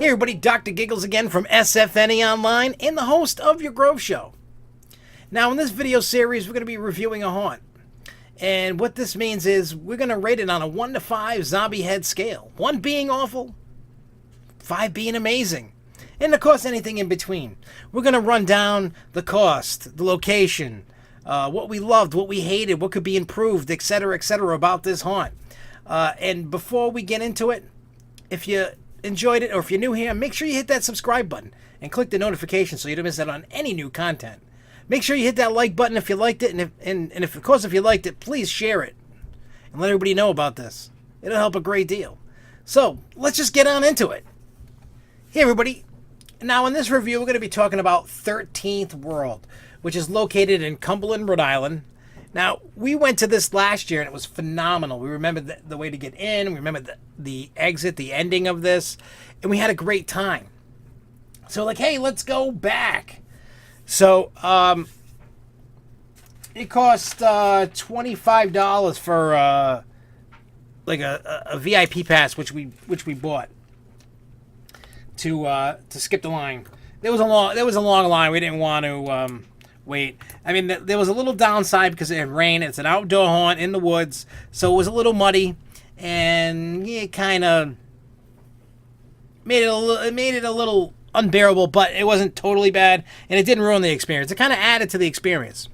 Hey everybody, Dr. Giggles again from SFNEOnline and the host of your Grove Show. Now in this video series we're going to be reviewing a haunt. And what this means is we're going to rate it on a 1 to 5 zombie head scale. 1 being awful, 5 being amazing. And of course anything in between. We're going to run down the cost, the location, what we loved, what we hated, what could be improved, etc., about this haunt. And before we get into it, if you enjoyed it or if you're new here, make sure you hit that subscribe button and click the notification so you don't miss out on any new content. Make sure you hit that like button if you liked it, and if of course if you liked it, please share it and let everybody know about this. It'll help a great deal. So let's just get on into it. Hey everybody, now in this review we're going to be talking about 13th World, which is located in Cumberland, Rhode Island. Now, we went to this last year, and it was phenomenal. We remembered the way to get in. We remembered the exit, the ending of this. And we had a great time. So, like, hey, let's go back. So, it cost $25 for, like, a VIP pass, which we bought to skip the line. There was a long line. We didn't want to... wait. I mean, there was a little downside because it had rained. It's an outdoor haunt in the woods, so it was a little muddy, and it kind of made it a little unbearable, but it wasn't totally bad, and it didn't ruin the experience. It kind of added to the experience.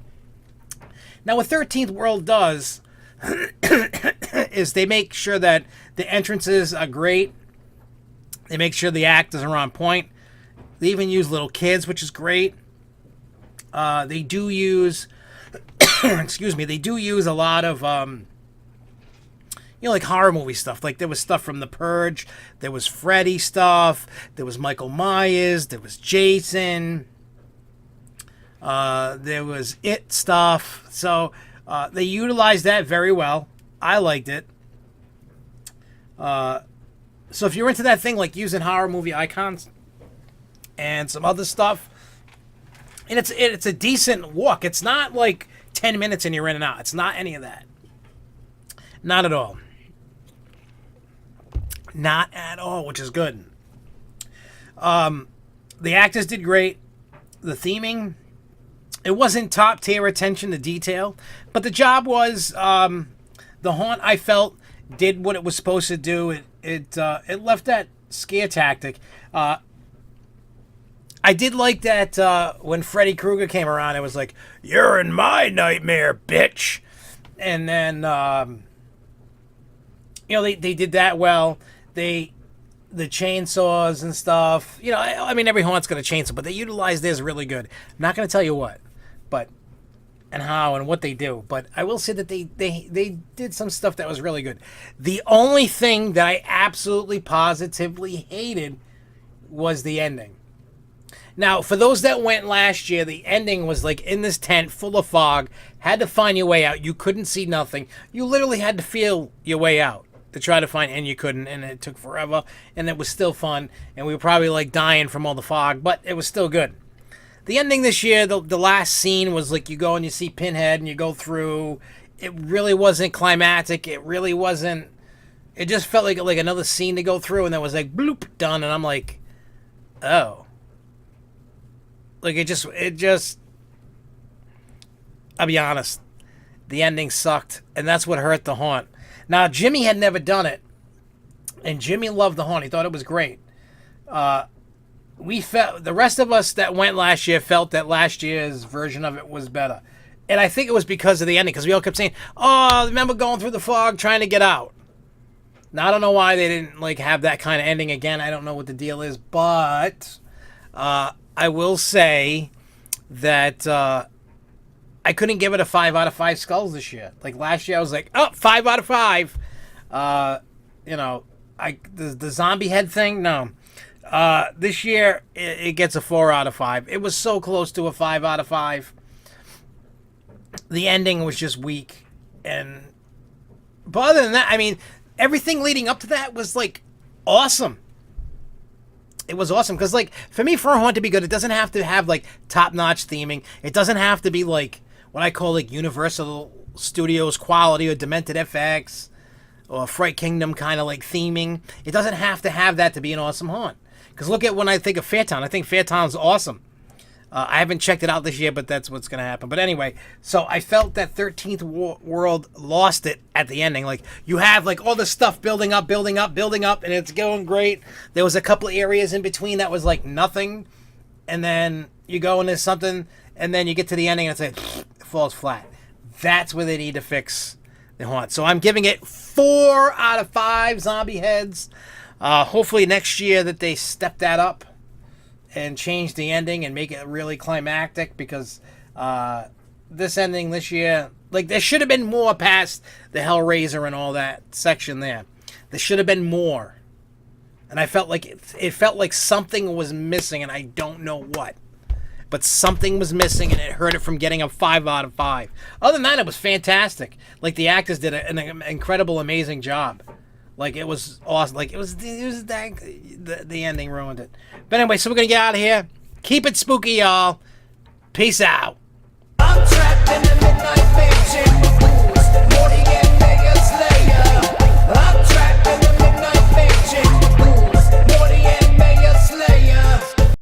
Now, what 13th World does is they make sure that the entrances are great. They make sure the actors are on point. They even use little kids, which is great. They do use, excuse me, they do use a lot of, like horror movie stuff. Like there was stuff from The Purge, there was Freddy stuff, there was Michael Myers, there was Jason, there was It stuff. So, they utilized that very well. I liked it. So if you're into that thing, like using horror movie icons and some other stuff, and it's a decent walk. It's not like 10 minutes and you're in and out. It's not any of that. Not at all. Not at all, which is good. The actors did great. The theming, it wasn't top tier attention to detail, but the job was the haunt, I felt, did what it was supposed to do. It left that scare tactic. I did like that when Freddy Krueger came around, it was like, "You're in my nightmare, bitch." And then, they did that well. The chainsaws and stuff, I mean, every haunt's got a chainsaw, but they utilized theirs really good. I'm not going to tell you what, and how and what they do, but I will say that they did some stuff that was really good. The only thing that I absolutely positively hated was the ending. Now, for those that went last year, the ending was like in this tent full of fog, had to find your way out. You couldn't see nothing. You literally had to feel your way out to try to find, and you couldn't, and it took forever, and it was still fun, and we were probably like dying from all the fog, but it was still good. The ending this year, the last scene was like you go and you see Pinhead and you go through. It really wasn't climactic. It really wasn't. It just felt like another scene to go through, and then was like bloop, done, and I'm like, oh. Like, it just, I'll be honest, the ending sucked, and that's what hurt the haunt. Now, Jimmy had never done it, and Jimmy loved the haunt. He thought it was great. The rest of us that went last year felt that last year's version of it was better. And I think it was because of the ending, because we all kept saying, "Oh, remember going through the fog trying to get out." Now, I don't know why they didn't, have that kind of ending again. I don't know what the deal is, but, I will say that I couldn't give it a 5 out of 5 skulls this year. Like last year, I was like, 5 out of 5. The zombie head thing, no. This year, it gets a 4 out of 5. It was so close to a 5 out of 5. The ending was just weak. But other than that, I mean, everything leading up to that was, awesome. It was awesome because, for me, for a haunt to be good, it doesn't have to have, top-notch theming. It doesn't have to be, what I call, Universal Studios quality or Demented FX or Fright Kingdom kind of, theming. It doesn't have to have that to be an awesome haunt. Because look at when I think of Fairtown. I think Fairtown's awesome. I haven't checked it out this year, but that's what's going to happen. But anyway, so I felt that 13th World lost it at the ending. Like, you have, like, all this stuff building up, and it's going great. There was a couple of areas in between that was, like, nothing. And then you go into something, and then you get to the ending, and it's like, it falls flat. That's where they need to fix the haunt. So I'm giving it 4 out of 5 zombie heads. Hopefully next year that they step that up and change the ending and make it really climactic, because this ending this year, like, there should have been more past the Hellraiser and all that section there. There should have been more. And I felt like it felt like something was missing, and I don't know what. But something was missing, and it hurt it from getting a 5 out of 5. Other than that, it was fantastic. Like, the actors did an incredible, amazing job. Like, it was awesome. Like, it was the ending ruined it. But anyway, so we're going to get out of here. Keep it spooky, y'all. Peace out. I'm trapped in the midnight mansion.